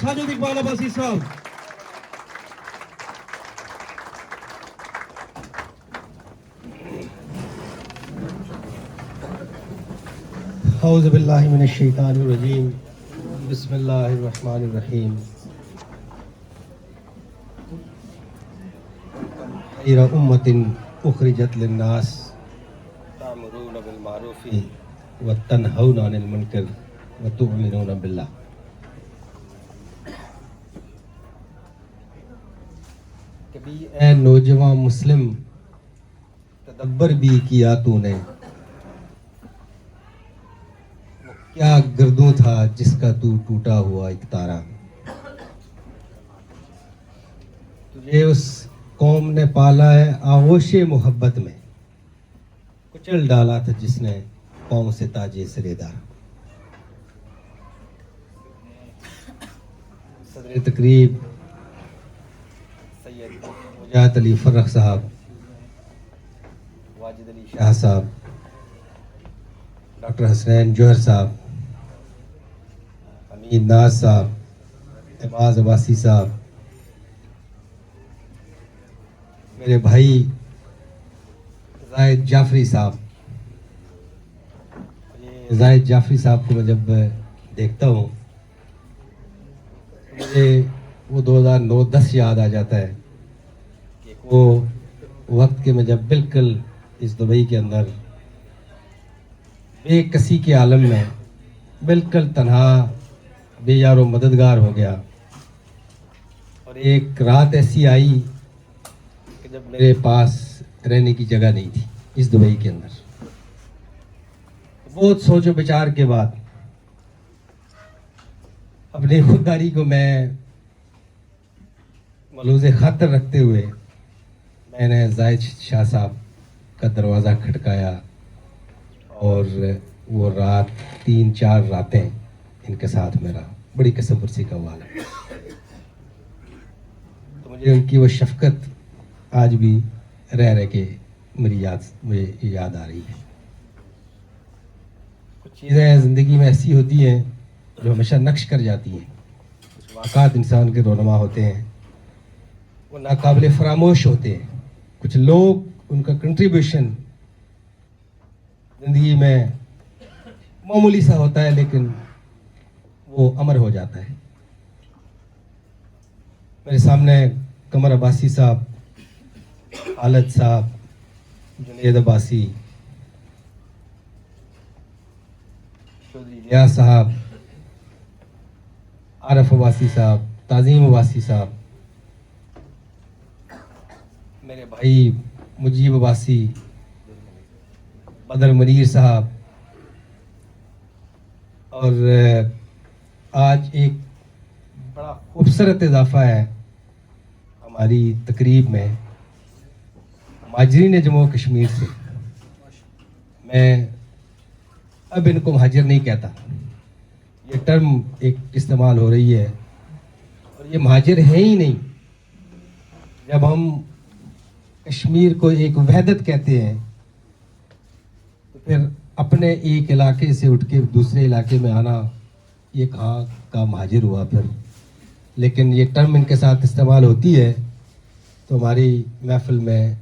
साजिद इकबाल अब्बासी साहब। औज़ु बिल्लाहि मिनश शैतानिर रजीम, बिस्मिल्लाहिर रहमानिर रहीम। खैर उम्मतिन उखरिजत लिन्नास तामुरूना बिल मारूफी व तनहौना अनिल मुनकर व तु'मिनूना बिल्लाह। कभी ए नौजवान मुस्लिम तदब्बर भी किया तूने, वो क्या गर्दों था जिसका तू टूटा हुआ एक तारा। तुझे उस कौम ने पाला है आगोशे मोहब्बत में, कुचल डाला था जिसने पाँव से ताजे सरेदार। सदर तकरीब सैयद मुजाहिद अली फर्रख साहब, वाजिद अली शाह साहब, डॉक्टर हसनैन जौहर साहब, हमीद नाज साहब, एबाज अब्बासी साहब, मेरे भाई जाहिद जाफरी साहब। जाहिद जाफरी साहब को मैं जब देखता हूँ मुझे वो 2009-10 याद आ जाता है कि वो वक्त के मैं जब बिल्कुल इस दुबई के अंदर बेकसी के आलम में बिल्कुल तन्हा बेयारो मददगार हो गया। और एक रात ऐसी आई कि जब मेरे पास रहने की जगह नहीं थी इस दुबई के अंदर। बहुत सोचो विचार के बाद अपनी खुददारी को मैं मलूज़े खातर रखते हुए मैंने जाहिद शाह साहब का दरवाज़ा खटकाया और वो रात 3-4 रातें इनके साथ मेरा बड़ी कसम पुरसी का वाला है। तो मुझे उनकी वो शफकत आज भी रह के मुझे याद आ रही है। कुछ चीज़ें ज़िंदगी में ऐसी होती हैं जो हमेशा नक्श कर जाती हैं। कुछ वाक़ात इंसान के रोनमा होते हैं, वो नाकाबिल फरामोश होते हैं। कुछ लोग उनका कंट्रीब्यूशन ज़िंदगी में मामूली सा होता है लेकिन वो अमर हो जाता है। मेरे सामने कमर अब्बासी साहब, खालिद साहब, जुनैद अब्बासी, चौधरी रियाज साहब, आरफ अब्बासी साहब, ताज़ीम अब्बासी साहब, मेरे भाई मुजीब अब्बासी, बदर मनीर साहब। और आज एक बड़ा खूबसूरत इजाफा है हमारी तकरीब में, महाजरीन जम्मू कश्मीर से। मैं अब इनको महाजिर नहीं कहता, ये टर्म एक इस्तेमाल हो रही है और ये महाजिर है ही नहीं। जब हम कश्मीर को एक वहदत कहते हैं तो फिर अपने एक इलाके से उठ के दूसरे इलाके में आना, ये कहाँ का महाजिर हुआ फिर। लेकिन ये टर्म इनके साथ इस्तेमाल होती है तो हमारी महफिल में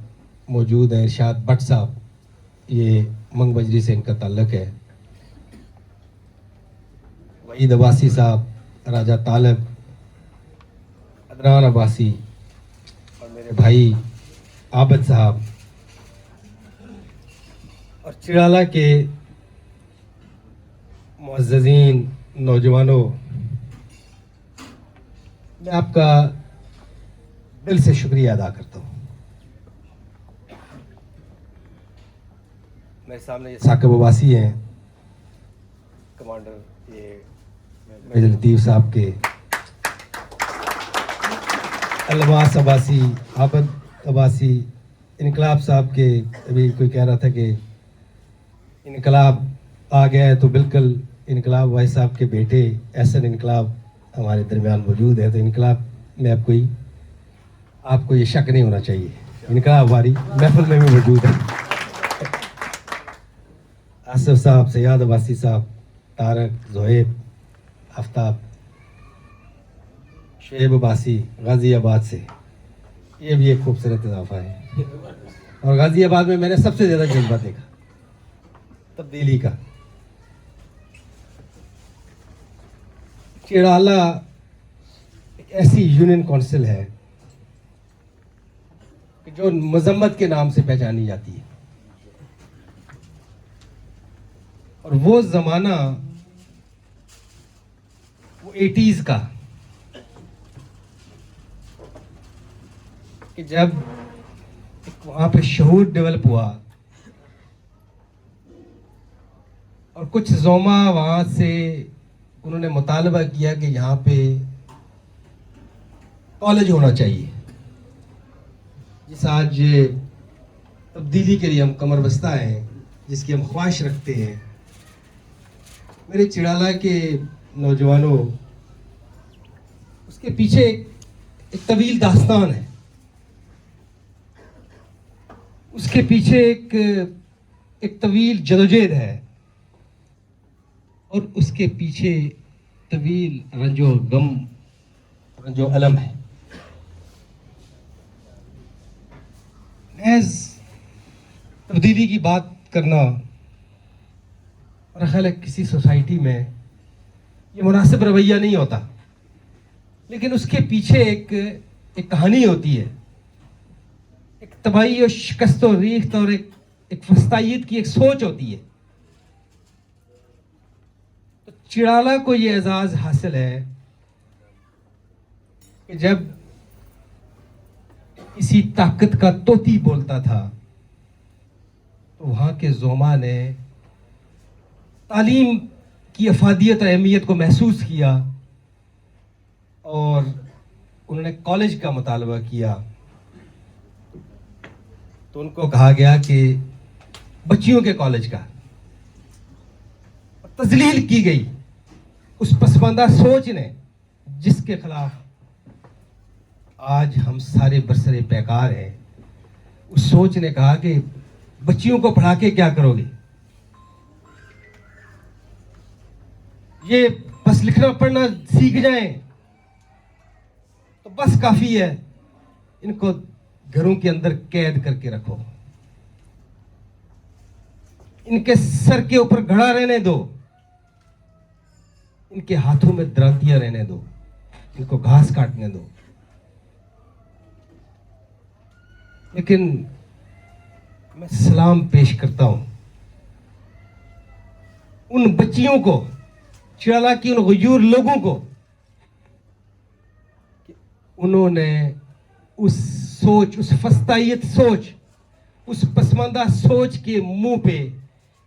मौजूद है इरशाद भट्ट साहब, ये मंग बजरी से इनका ताल्लुक़ है। वहीद अब्बासी साहब, राजा तालब, अदनान अब्बासी और मेरे भाई आबद साहब और चिराला के मुअज़्ज़ज़ीन नौजवानों, मैं आपका दिल से शुक्रिया अदा करता हूँ। मेरे सामने ये साकिब अब्बासी हैं, कमांडर ये मेजर लतीफ़ साहब के, अलवास अब्बासी, आबद अब्बासी, इनकलाब साहब के। अभी कोई कह रहा था कि इनकलाब आ गया है, तो बिल्कुल इनकलाब भाई साहब के बेटे एहसन इनकलाब हमारे दरमियान मौजूद है। तो इनकलाब में आपको ये शक नहीं होना चाहिए, इनकलाब हमारी महफिल में भी मौजूद है। आसिफ साहब, सैयद अब्बासी साहब, तारक, ज़ुहैब, आफ्ताब, शुएब अब्बासी गाज़ियाबाद से, ये भी एक खूबसूरत इजाफा है। और गाज़ियाबाद में मैंने सबसे ज़्यादा जज्बा देखा तब्दीली का। चिड़ाला एक ऐसी यूनियन काउंसिल है कि जो मजम्मत के नाम से पहचानी जाती है, और वो ज़माना वो 80s का, कि जब वहाँ पे शहूर डेवलप हुआ और कुछ ज़ोमा वहाँ से उन्होंने मुतालबा किया कि यहाँ पे कॉलेज होना चाहिए, जिस आज तब्दीली के लिए हम कमर बस्ता हैं, जिसकी हम ख्वाहिश रखते हैं। मेरे चिड़ाला के नौजवानों, उसके पीछे एक तवील दास्तान है, उसके पीछे एक तवील जदोजहद है, और उसके पीछे तवील रंजो गम, रंजो अलम है। महज तब्दीली की बात करना और ख्याल है किसी सोसाइटी में ये मुनासिब रवैया नहीं होता, लेकिन उसके पीछे एक कहानी होती है, एक तबाही और शिकस्त और रीख्त और एक फस्तायत की एक सोच होती है। तो चिड़ाला को ये एजाज़ हासिल है कि जब किसी ताकत का तोती बोलता था तो वहाँ के ज़ोमा ने तालीम की अफादियत और अहमियत को महसूस किया और उन्होंने कॉलेज का मुतालबा किया। तो उनको कहा गया कि बच्चियों के कॉलेज का, तजलील की गई उस पसमानदा सोच ने जिसके खिलाफ आज हम सारे बरसरे पैकार हैं। उस सोच ने कहा कि बच्चियों को पढ़ा के क्या करोगे, ये बस लिखना पढ़ना सीख जाएं तो बस काफी है, इनको घरों के अंदर कैद करके रखो, इनके सर के ऊपर घड़ा रहने दो, इनके हाथों में दरांतियां रहने दो, इनको घास काटने दो। लेकिन मैं सलाम पेश करता हूं उन बच्चियों को, चिड़ाला की उन गयूर लोगों को, कि उन्होंने उस सोच, उस फस्तायत सोच, उस पसमानदा सोच के मुंह पे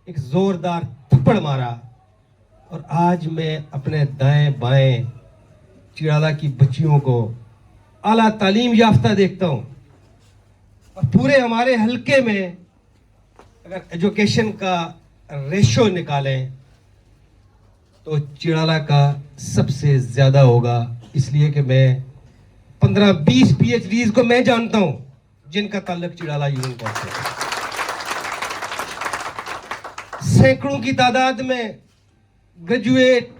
एक जोरदार थप्पड़ मारा। और आज मैं अपने दाएं बाएं चिड़ाला की बच्चियों को आला तालीम याफ्ता देखता हूं, और पूरे हमारे हलके में अगर एजुकेशन का रेशो निकालें तो चिड़ाला का सबसे ज्यादा होगा। इसलिए कि मैं 15-20 PhDs को मैं जानता हूं जिनका ताल्लुक चिड़ाला यूनियन काउंसिल से। सैकड़ों की तादाद में ग्रेजुएट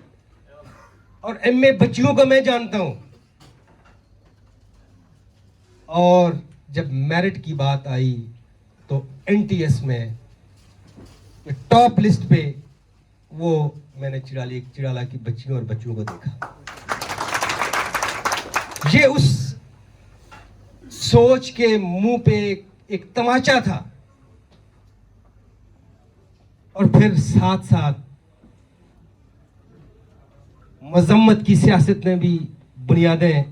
और MA बच्चियों को मैं जानता हूं, और जब मेरिट की बात आई तो NTS में टॉप लिस्ट पे वो मैंने चिड़ाला की बच्चियों और बच्चों को देखा। ये उस सोच के मुंह पे एक तमाचा था, और फिर साथ साथ मजम्मत की सियासत ने भी बुनियादें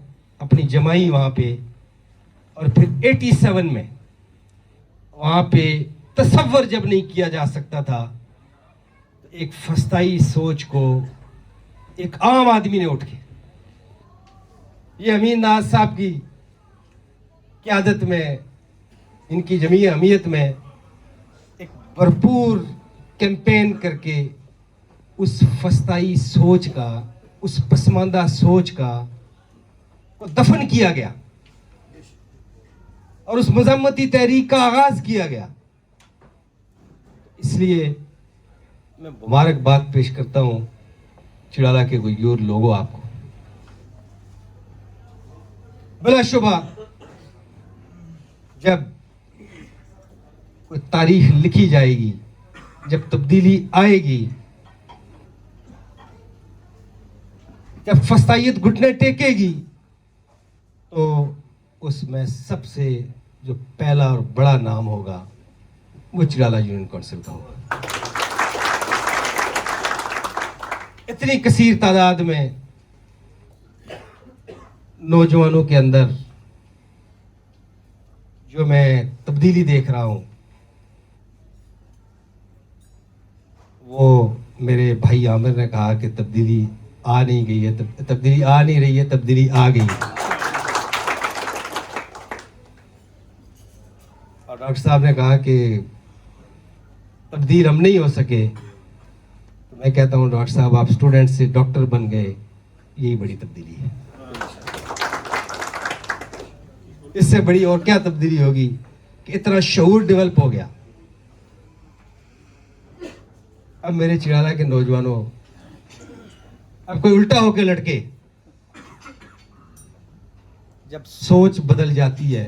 अपनी जमाई वहां पे। और फिर 87 में वहां पे तसव्वुर जब नहीं किया जा सकता था तो एक फस्ताई सोच को एक आम आदमी ने उठ के, ये अमीन नाज साहब की क़यादत में, इनकी जमी अहमियत में एक भरपूर कैंपेन करके उस फस्ताई सोच का, उस पसमानदा सोच का को दफन किया गया और उस मजम्मती तहरीक का आगाज किया गया। इसलिए मैं मुबारकबाद पेश करता हूं चिड़ाला के गयूर लोगों आपको। बिलाशुबा जब कोई तारीख लिखी जाएगी, जब तब्दीली आएगी, जब फस्तायत घुटने टेकेगी, तो उसमें सबसे जो पहला और बड़ा नाम होगा वो चिराला यूनियन काउंसिल का होगा। इतनी कसीर तादाद में नौजवानों के अंदर जो मैं तब्दीली देख रहा हूं, वो मेरे भाई आमिर ने कहा कि तब्दीली आ नहीं गई है, तब्दीली आ नहीं रही है, तब्दीली आ गई है। और डॉक्टर साहब ने कहा कि तब्दील हम नहीं हो सके, तो मैं कहता हूं डॉक्टर साहब आप स्टूडेंट से डॉक्टर बन गए, यही बड़ी तब्दीली है। इससे बड़ी और क्या तब्दीली होगी कि इतना शऊर डेवलप हो गया। अब मेरे चिराला के नौजवानों, अब कोई उल्टा होके लटके, जब सोच बदल जाती है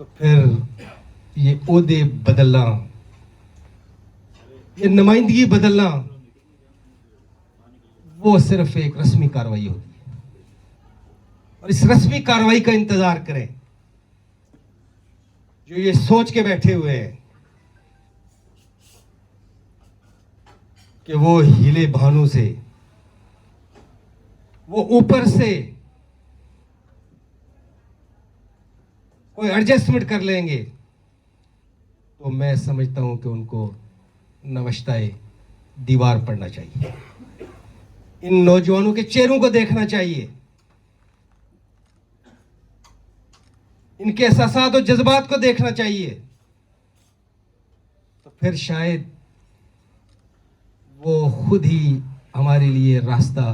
तो फिर ये ओहदे बदलना, ये नुमाइंदगी बदलना, वो सिर्फ एक रस्मी कार्रवाई होती है। और इस रस्मी कार्रवाई का इंतजार करें। जो ये सोच के बैठे हुए हैं कि वो हीले भानु से, वो ऊपर से कोई एडजस्टमेंट कर लेंगे, तो मैं समझता हूं कि उनको नवश्ताए दीवार पढ़ना चाहिए। इन नौजवानों के चेहरों को देखना चाहिए, इनके एहसासात और जज्बात को देखना चाहिए, तो फिर शायद वो खुद ही हमारे लिए रास्ता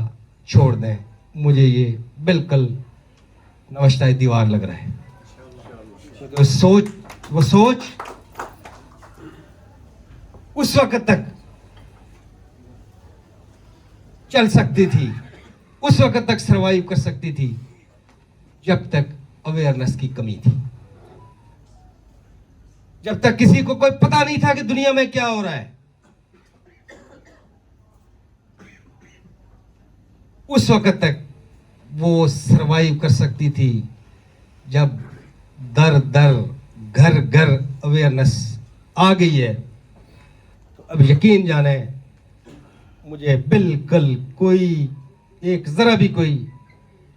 छोड़ दें। मुझे ये बिल्कुल नवश्ताए दीवार लग रहा है। तो वो सोच उस वक्त तक चल सकती थी, उस वक्त तक सरवाइव कर सकती थी, जब तक अवेयरनेस की कमी थी, जब तक किसी को कोई पता नहीं था कि दुनिया में क्या हो रहा है। उस वक्त तक वो सरवाइव कर सकती थी। जब दर दर घर घर अवेयरनेस आ गई है, तो अब यकीन जाने, मुझे बिल्कुल कोई एक जरा भी कोई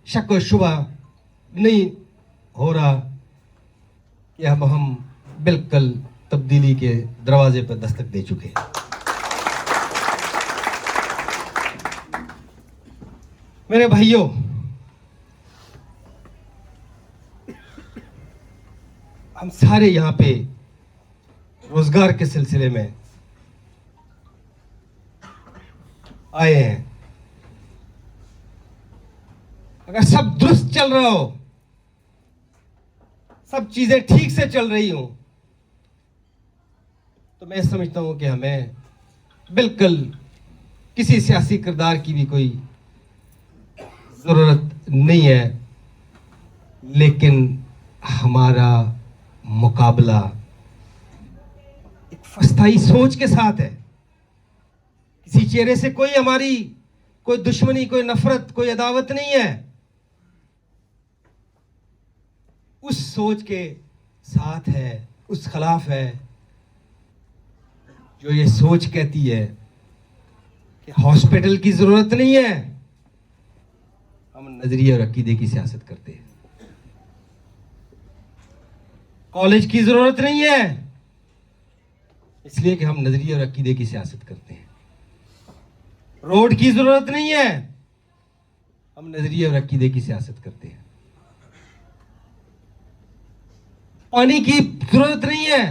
शक और शुबा नहीं हो रहा कि हम बिल्कुल तब्दीली के दरवाजे पर दस्तक दे चुके हैं। मेरे भाइयों, हम सारे यहां पे रोजगार के सिलसिले में आए हैं। अगर सब दुरुस्त चल रहा हो, सब चीजें ठीक से चल रही हो, तो मैं समझता हूं कि हमें बिल्कुल किसी सियासी किरदार की भी कोई जरूरत नहीं है। लेकिन हमारा मुकाबला एक फस्ताई सोच के साथ है। किसी चेहरे से कोई हमारी कोई दुश्मनी, कोई नफरत, कोई अदावत नहीं है। उस सोच के साथ है, उस खिलाफ है, जो ये सोच कहती है कि हॉस्पिटल की जरूरत नहीं है, हम नजरिए और अकीदे की सियासत करते हैं। कॉलेज की जरूरत नहीं है, इसलिए कि हम नजरिए और अकीदे की सियासत करते हैं। रोड की जरूरत नहीं है, हम नजरिए और अकीदे की सियासत करते हैं। पानी की जरूरत नहीं है,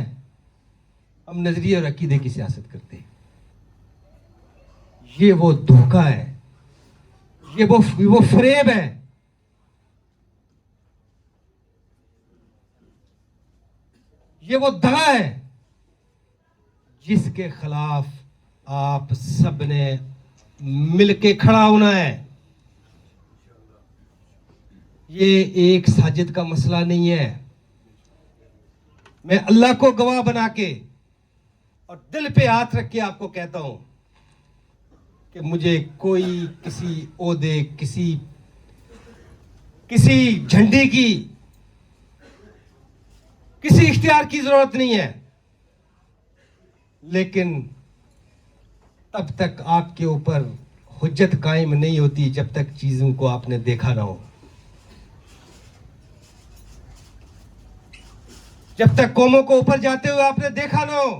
हम नजरिए और अकीदे की सियासत करते हैं। ये वो धोखा है, ये वो फरेब है, ये वो दगा है जिसके खिलाफ आप सबने मिलके खड़ा होना है। ये एक साजिद का मसला नहीं है। मैं अल्लाह को गवाह बना के और दिल पे हाथ रख के आपको कहता हूं कि मुझे कोई किसी ओहदे, किसी झंडे की, किसी इख्तियार की जरूरत नहीं है। लेकिन तब तक आपके ऊपर हुज्जत कायम नहीं होती जब तक चीजों को आपने देखा ना हो, जब तक कौमों को ऊपर जाते हुए आपने देखा ना हो।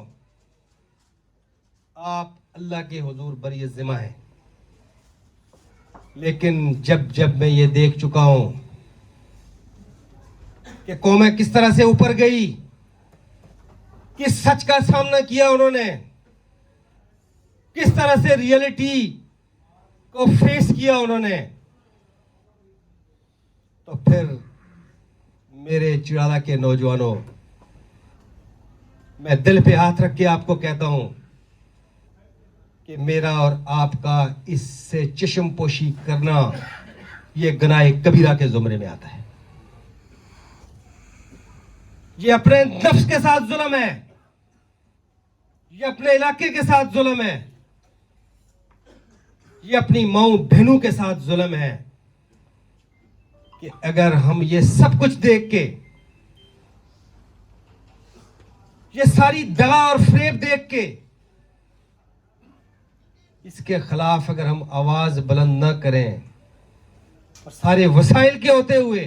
आप अल्लाह के हुजूर बरी जिम्मा है। लेकिन जब जब मैं ये देख चुका हूं कि कौमें किस तरह से ऊपर गई, किस सच का सामना किया उन्होंने, किस तरह से रियलिटी को फेस किया उन्होंने, तो फिर मेरे चिड़ाला के नौजवानों, मैं दिल पे हाथ रख के आपको कहता हूं कि मेरा और आपका इससे चश्म पोशी करना यह गुनाह कबीरा के जुमरे में आता है। ये अपने नफ्स के साथ जुल्म है, ये अपने इलाके के साथ जुल्म है, ये अपनी माओ बहनों के साथ जुल्म है कि अगर हम ये सब कुछ देख के, ये सारी दगा और फ्रेब देख के, इसके खिलाफ अगर हम आवाज बुलंद न करें और सारे वसाइल के होते हुए,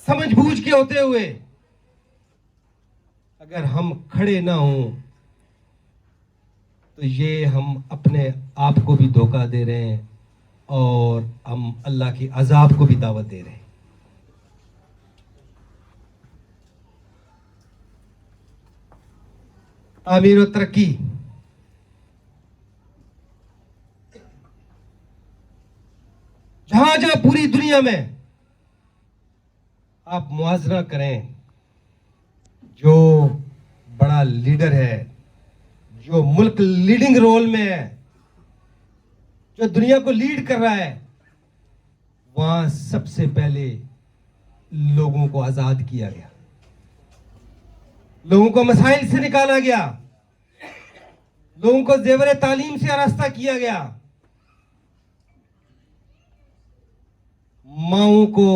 समझबूझ के होते हुए अगर हम खड़े ना हों, तो ये हम अपने आप को भी धोखा दे रहे हैं और हम अल्लाह की अजाब को भी दावत दे रहे हैं। तामीर और तरक्की, जहां जहां पूरी दुनिया में आप मुआवजा करें, जो बड़ा लीडर है, जो मुल्क लीडिंग रोल में है, जो दुनिया को लीड कर रहा है, वहां सबसे पहले लोगों को आजाद किया गया, लोगों को मसाइल से निकाला गया, लोगों को जेवर तालीम से आरास्ता किया गया, माओं को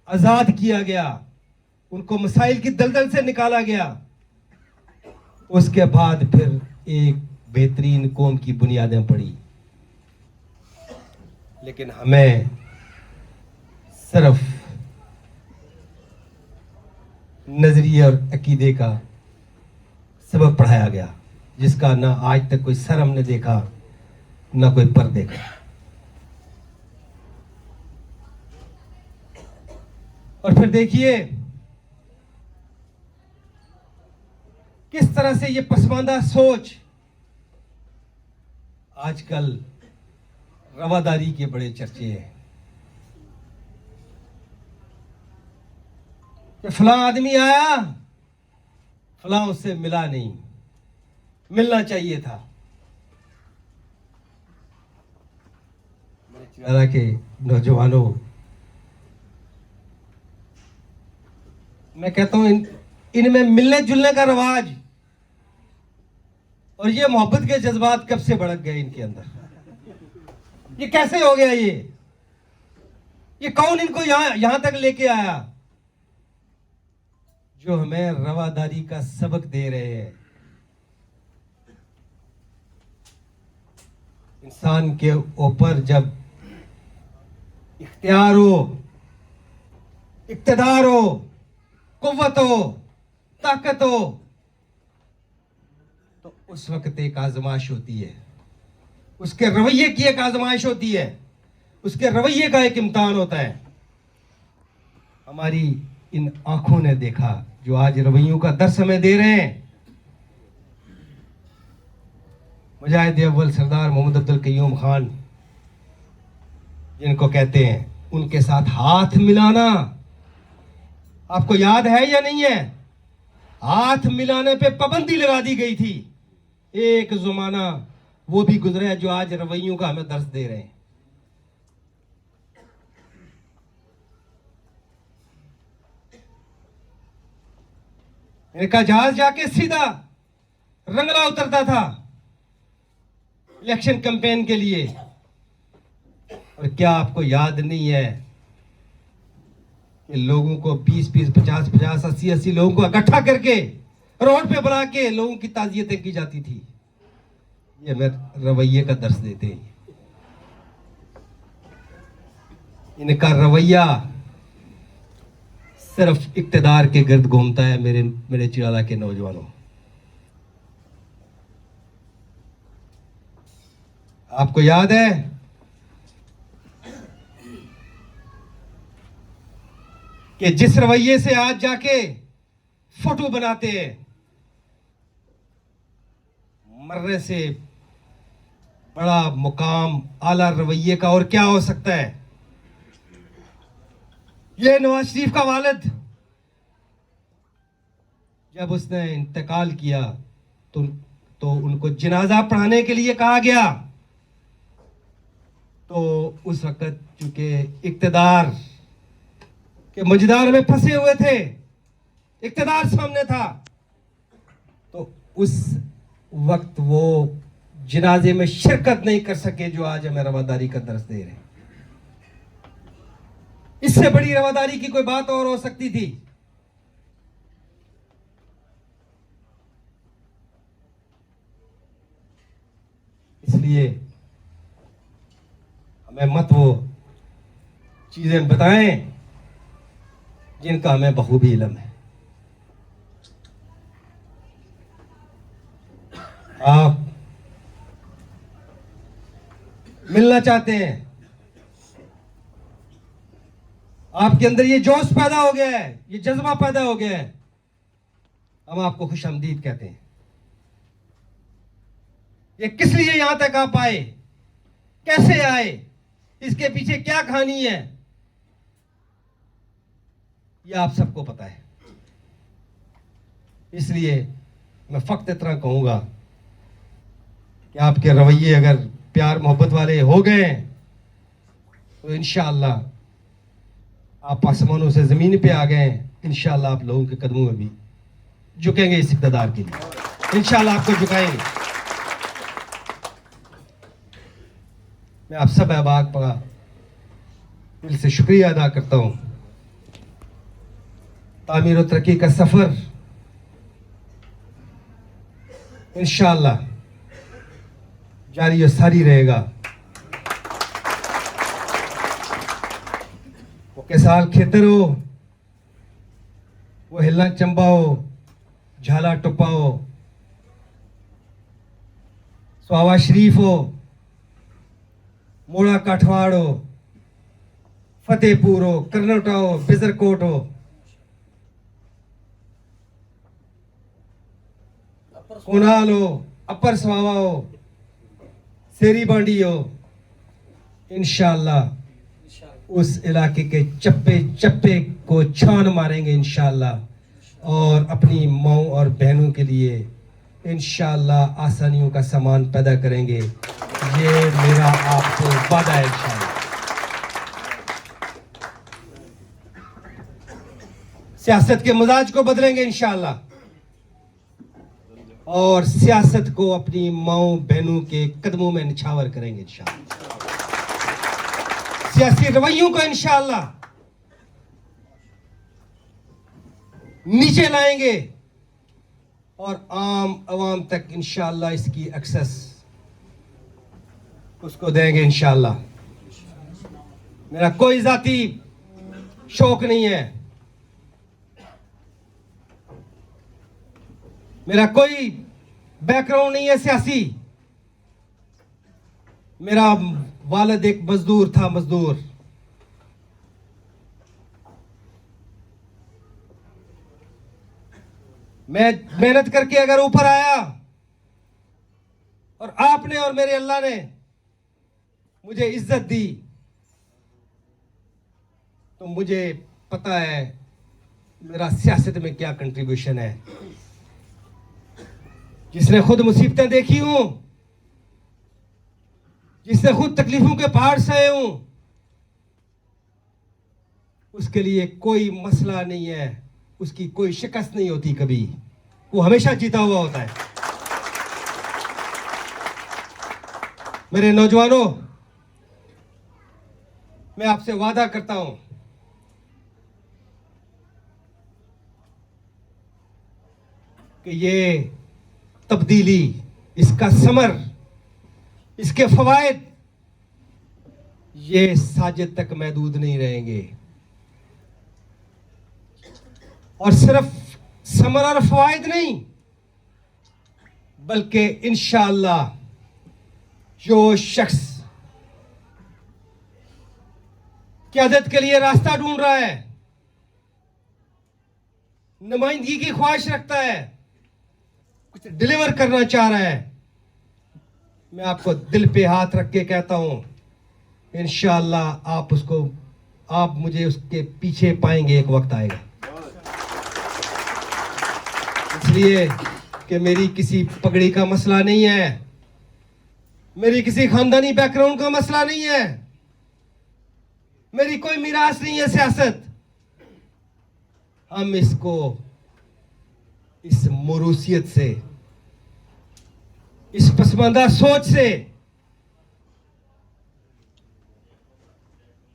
आजाद किया गया, उनको मसाइल की दलदल से निकाला गया। उसके बाद फिर एक बेहतरीन कौम की बुनियादें पड़ी। लेकिन हमें सिर्फ नजरिए और अकीदे का सबक पढ़ाया गया, जिसका ना आज तक कोई सर हमने देखा, ना कोई पर देखा। और फिर देखिए किस तरह से ये पसमानदा सोच आजकल रवादारी के बड़े चर्चे हैं कि फलां आदमी आया, फलां उससे मिला नहीं, मिलना चाहिए था। मेरे चिराला के नौजवानों, मैं कहता हूं इनमें मिलने जुलने का रवाज और ये मोहब्बत के जज्बात कब से भड़क गए इनके अंदर? ये कैसे हो गया? ये कौन इनको यहां तक लेके आया जो हमें रवादारी का सबक दे रहे हैं? इंसान के ऊपर जब इख्तियार हो, इक्तदार हो, कुव्वत हो, ताकत हो, तो उस वक्त एक आजमाइश होती है, उसके रवैये की एक आजमाइश होती है, उसके रवैये का एक इम्तिहान होता है। हमारी इन आंखों ने देखा जो आज रवैयों का दर्स हमें दे रहे हैं। मुजाहिद अव्वल सरदार मोहम्मद अब्दुल कय्यूम खान जिनको कहते हैं, उनके साथ हाथ मिलाना आपको याद है या नहीं है? हाथ मिलाने पे पाबंदी लगा दी गई थी। एक जमाना वो भी गुजरा है जो आज रवैयों का हमें दर्स दे रहे हैं। इनका जहाज जाके सीधा रंगला उतरता था इलेक्शन कैंपेन के लिए। और क्या आपको याद नहीं है कि लोगों को 20-20, 50-50, 80-80 लोगों को इकट्ठा करके रोड पे बुला के लोगों की ताजियतें की जाती थी। ये हमें रवैये का दर्श देते हैं। इनका रवैया सिर्फ इक्तदार के गिर्द घूमता है। मेरे चिराला के नौजवानों, आपको याद है कि जिस रवैये से आज जाके फोटो बनाते हैं, मरने से बड़ा मुकाम आला रवैये का और क्या हो सकता है। ये नवाज शरीफ का वालिद जब उसने इंतकाल किया तो उनको जनाजा पढ़ाने के लिए कहा गया। तो उस वक्त चूंकि इक्तदार के मजेदार में फंसे हुए थे, इक्तदार सामने था, तो उस वक्त वो जनाजे में शिरकत नहीं कर सके, जो आज हमें रवादारी का दर्स दे रहे हैं। इससे बड़ी रवादारी की कोई बात और हो सकती थी। इसलिए हमें मत वो चीजें बताएं जिनका हमें बखूबी इल्म है। आप मिलना चाहते हैं, आपके अंदर ये जोश पैदा हो गया है, ये जज्बा पैदा हो गया है, हम आपको खुशामदीद कहते हैं। ये किस लिए यहां तक आप आए, कैसे आए, इसके पीछे क्या कहानी है, ये आप सबको पता है। इसलिए मैं फक्त इतना कहूंगा कि आपके रवैये अगर प्यार मोहब्बत वाले हो गए तो इंशाअल्लाह आप आसमानों से जमीन पे आ गए। इंशाअल्लाह आप लोगों के कदमों में भी झुकेंगे इस इक़्तिदार के लिए, इंशाअल्लाह आपको झुकाएंगे। मैं आप सब अहबाब का दिल से शुक्रिया अदा करता हूं। तामीर और तरक्की का सफर इंशाअल्लाह जारी और सारी रहेगा। वो किसाल खेतर हो, वो हिल्ला चंबा हो, झाला टुप्पा हो, स्वावा शरीफ हो, मोड़ा काठवाड़ हो, फतेहपुर हो, करनोटा हो, बिजरकोट हो, कुनाल हो, अपर स्वावा हो, सेरी बांडी हो, इंशाअल्लाह उस इलाके के चप्पे चप्पे को छान मारेंगे इंशाअल्लाह। और अपनी माओ और बहनों के लिए इंशाअल्लाह आसानियों का सामान पैदा करेंगे। ये मेरा आपको वादा है इंशाअल्लाह। सियासत के मिजाज को बदलेंगे इंशाअल्लाह और सियासत को अपनी माओ बहनों के कदमों में निछावर करेंगे इंशाअल्लाह। सियासी रवैयों को इंशाअल्लाह नीचे लाएंगे और आम अवाम तक इंशाअल्लाह इसकी एक्सेस उसको देंगे इंशाअल्लाह। मेरा कोई जाती शौक नहीं है, मेरा कोई बैकग्राउंड नहीं है सियासी। मेरा वालिद एक मजदूर था, मजदूर। मैं मेहनत करके अगर ऊपर आया और आपने और मेरे अल्लाह ने मुझे इज्जत दी तो मुझे पता है मेरा सियासत में क्या कंट्रीब्यूशन है। जिसने खुद मुसीबतें देखी हूं, जिसने खुद तकलीफों के पहाड़ सहे हूं, उसके लिए कोई मसला नहीं है उसकी कोई शिकस्त नहीं होती कभी, वो हमेशा जीता हुआ होता है। मेरे नौजवानों, मैं आपसे वादा करता हूं कि ये तब्दीली, इसका समर, इसके फवायद ये साजिद तक महदूद नहीं रहेंगे। और सिर्फ समर और फवायद नहीं, बल्कि इंशाअल्लाह जो शख्स क़यादत के लिए रास्ता ढूंढ रहा है, नुमाइंदगी की ख्वाहिश रखता है, कुछ डिलीवर करना चाह रहा है, मैं आपको दिल पे हाथ रख के कहता हूं, इंशाअल्लाह आप मुझे उसके पीछे पाएंगे, एक वक्त आएगा। इसलिए कि मेरी किसी पगड़ी का मसला नहीं है, मेरी किसी खानदानी बैकग्राउंड का मसला नहीं है, मेरी कोई मिरास नहीं है सियासत। हम इसको इस मुरूसियत से, इस पसमानदा सोच से,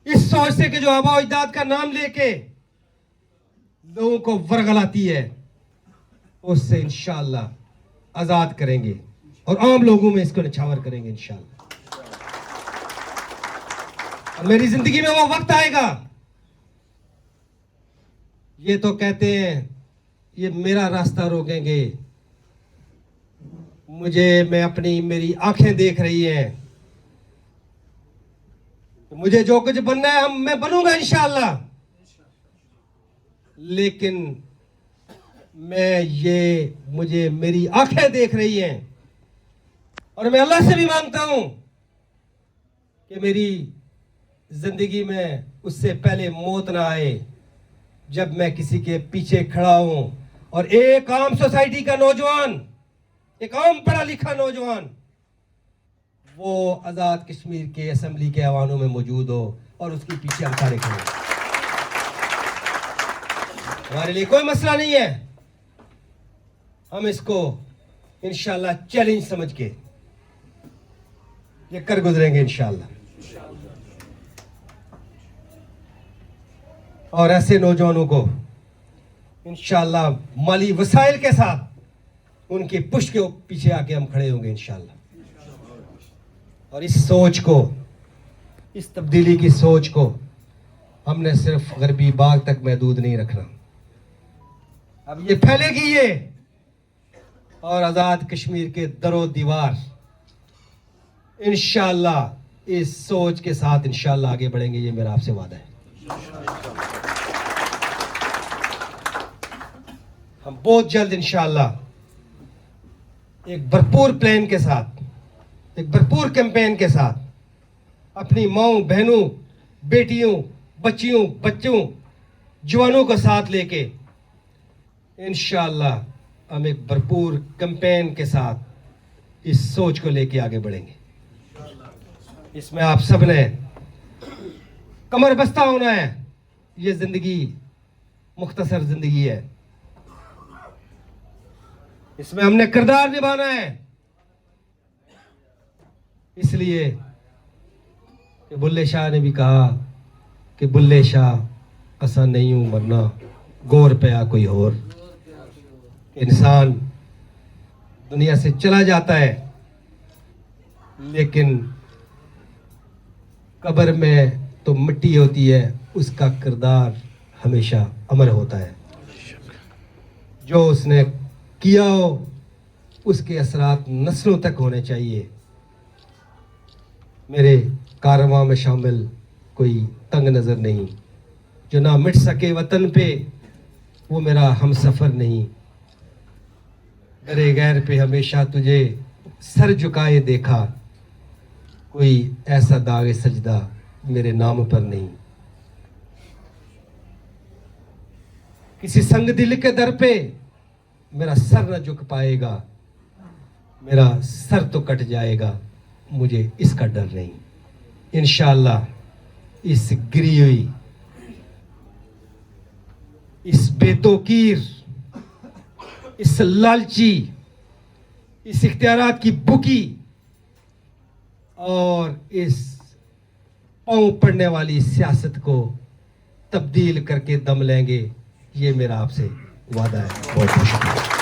इस सोच से कि जो आबा अजदाद का नाम लेके लोगों को वरगलाती है, उससे इंशाअल्लाह आजाद करेंगे और आम लोगों में इसको निछावर करेंगे इंशाअल्लाह। और मेरी जिंदगी में वो वक्त आएगा, ये तो कहते हैं ये मेरा रास्ता रोकेंगे, मेरी आंखें देख रही हैं, मुझे जो कुछ बनना है मैं बनूंगा इंशाअल्लाह। लेकिन मुझे मेरी आंखें देख रही हैं और मैं अल्लाह से भी मांगता हूं कि मेरी जिंदगी में उससे पहले मौत ना आए जब मैं किसी के पीछे खड़ा हूं और एक आम सोसाइटी का नौजवान, एक आम पढ़ा लिखा नौजवान वो आजाद कश्मीर के असेंबली के ऐवानों में मौजूद हो और उसके पीछे हम सारे खड़े। हमारे लिए कोई मसला नहीं है, हम इसको इंशाअल्लाह चैलेंज समझ के ये कर गुजरेंगे इंशाअल्लाह। और ऐसे नौजवानों को इंशाअल्लाह माली वसाइल के साथ उनकी पुष्ट के पीछे आके हम खड़े होंगे इंशाअल्लाह। और इस सोच को, इस तब्दीली की सोच को हमने सिर्फ गरबी बाग तक महदूद नहीं रखना, अब ये फैलेगी ये, और आजाद कश्मीर के दरो दीवार इंशाअल्लाह इस सोच के साथ इंशाअल्लाह आगे बढ़ेंगे, ये मेरा आपसे वादा है। हम बहुत जल्द इंशाअल्लाह एक भरपूर प्लान के साथ, एक भरपूर कैंपेन के साथ अपनी माओं, बहनों, बेटियों, बच्चियों, बच्चों, जवानों को साथ लेके इंशाअल्लाह हम एक भरपूर कैंपेन के साथ इस सोच को लेके आगे बढ़ेंगे। इसमें आप सब ने कमर बस्ता होना है। ये जिंदगी मुख्तसर जिंदगी है, इसमें हमने किरदार निभाना है। इसलिए कि बुल्ले शाह ने भी कहा कि बुल्ले शाह असा नहीं हूं मरना, गौर पे आ कोई और। इंसान दुनिया से चला जाता है लेकिन कब्र में तो मिट्टी होती है, उसका किरदार हमेशा अमर होता है। जो उसने किया हो उसके असरात नस्लों तक होने चाहिए। मेरे कारवां में शामिल कोई तंग नज़र नहीं, जो ना मिट सके वतन पे वो मेरा हम सफ़र नहीं। डरे गैर पे हमेशा तुझे सर झुकाए देखा, कोई ऐसा दागे सजदा मेरे नाम पर नहीं। किसी संग दिल के दर पे मेरा सर न झुक पाएगा, मेरा सर तो कट जाएगा, मुझे इसका डर नहीं। इंशाअल्लाह इस गिरी हुई इस बेतौकीर, इस लालची, इस इख्तियारात की बुकी और इस पांव पड़ने वाली सियासत को तब्दील करके दम लेंगे। ये मेरा आपसे वादा है। बहुत बहुत शुक्रिया।